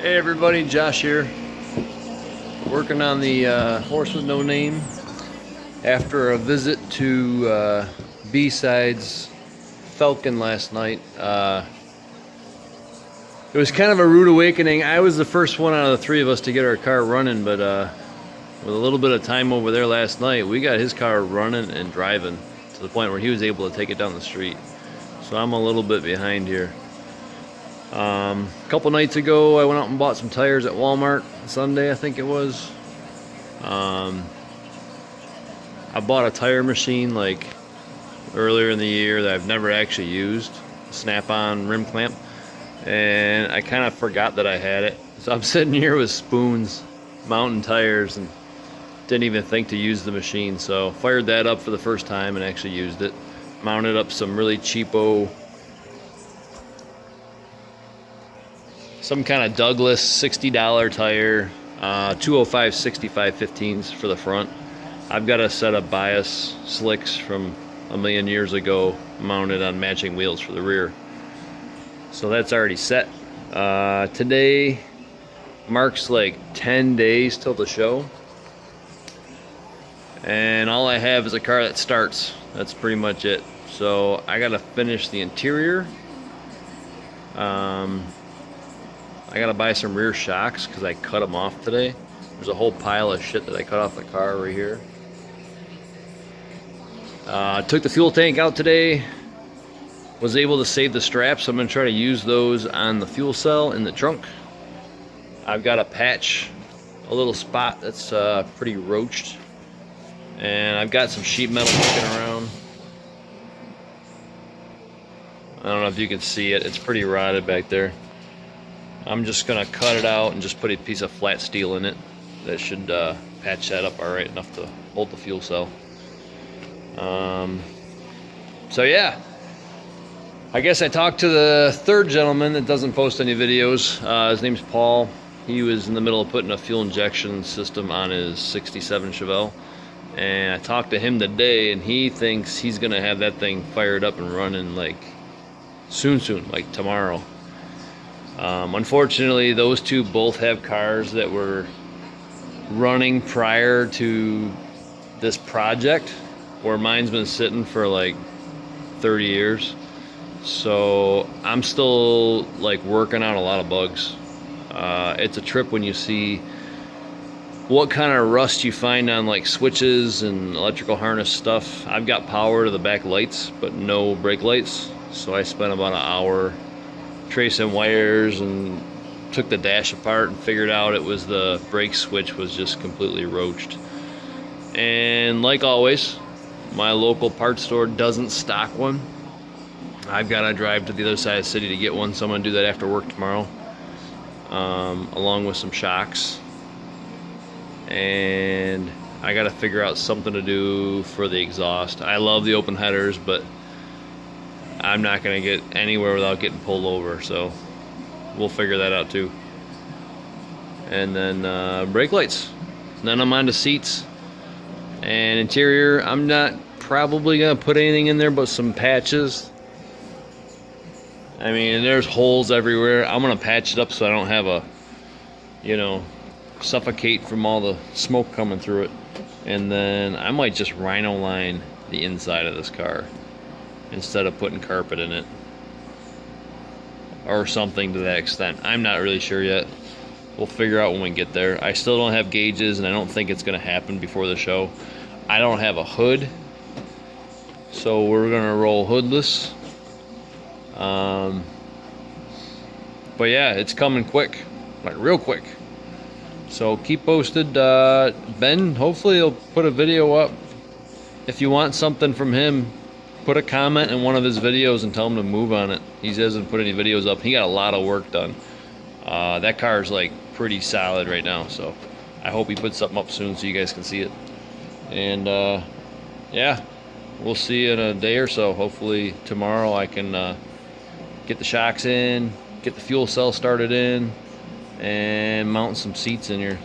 Hey everybody, Josh here, working on the horse with no name after a visit to B-Sides Falcon last night. It was kind of a rude awakening. I was the first one out of the three of us to get our car running, but with a little bit of time over there last night, we got his car running and driving to the point where he was able to take it down the street. So I'm a little bit behind here. A couple nights ago, I went out and bought some tires at Walmart. Sunday, I think it was. I bought a tire machine like earlier in the year that I've never actually used, Snap-on rim clamp, and I kind of forgot that I had it. So I'm sitting here with spoons, mountain tires, and didn't even think to use the machine. So fired that up for the first time and actually used it. Mounted up some really cheapo, some kind of Douglas $60 tire, 205 65 15s for the front. I've got a set of bias slicks from a million years ago mounted on matching wheels for the rear. So that's already set. Today marks like 10 days till the show. And all I have is a car that starts. That's pretty much it. So I gotta finish the interior. I gotta buy some rear shocks because I cut them off today. There's a whole pile of shit that I cut off the car right here. Took the fuel tank out today. Was able to save the straps, so I'm gonna try to use those on the fuel cell in the trunk. I've got to patch a little spot that's pretty roached. And I've got some sheet metal kicking around. I don't know if you can see it. It's pretty rotted back there. I'm just gonna cut it out and just put a piece of flat steel in it. That should patch that up all right enough to hold the fuel cell. So yeah, I guess I talked to the third gentleman that doesn't post any videos. His name's Paul. He was in the middle of putting a fuel injection system on his 67 Chevelle. And I talked to him today, and he thinks he's gonna have that thing fired up and running like soon, like tomorrow. Unfortunately, those two both have cars that were running prior to this project, where mine's been sitting for like 30 years. So I'm still like working out a lot of bugs. It's a trip when you see what kind of rust you find on like switches and electrical harness stuff. I've got power to the back lights, but no brake lights. So I spent about an hour tracing wires and took the dash apart and figured out it was the brake switch was just completely roached. And like always, my local parts store doesn't stock one. I've got to drive to the other side of the city to get one, so I'm going to do that after work tomorrow, along with some shocks. And I got to figure out something to do for the exhaust. I love the open headers, but I'm not going to get anywhere without getting pulled over, so we'll figure that out too. And then brake lights. And then I'm on to seats and interior. I'm not probably going to put anything in there but some patches. I mean, there's holes everywhere. I'm going to patch it up so I don't have a, suffocate from all the smoke coming through it. And then I might just rhino line the inside of this car instead of putting carpet in it or something to that extent. I'm not really sure yet. We'll figure out when we get there. I still don't have gauges, and I don't think it's going to happen before the show. I don't have a hood, so we're going to roll hoodless. But yeah, it's coming quick, like real quick. So keep posted. Ben, hopefully he'll put a video up. If you want something from him, put a comment in one of his videos and tell him to move on it. He hasn't put any videos up. He got a lot of work done. That car is like pretty solid right now, so I hope he puts something up soon so you guys can see it. And yeah, we'll see you in a day or so. Hopefully tomorrow I can get the shocks in, get the fuel cell started in, and mount some seats in here.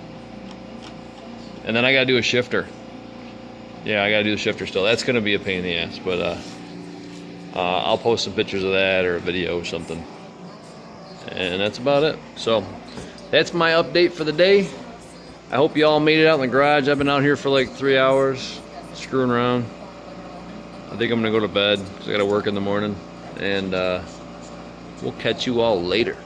And then I gotta do a shifter. Yeah, I gotta do the shifter still. That's gonna be a pain in the ass, but I'll post some pictures of that or a video or something. And that's about it. So that's my update for the day. I hope you all made it out in the garage. I've been out here for like 3 hours screwing around. I think I'm gonna go to bed because I gotta work in the morning, and we'll catch you all later.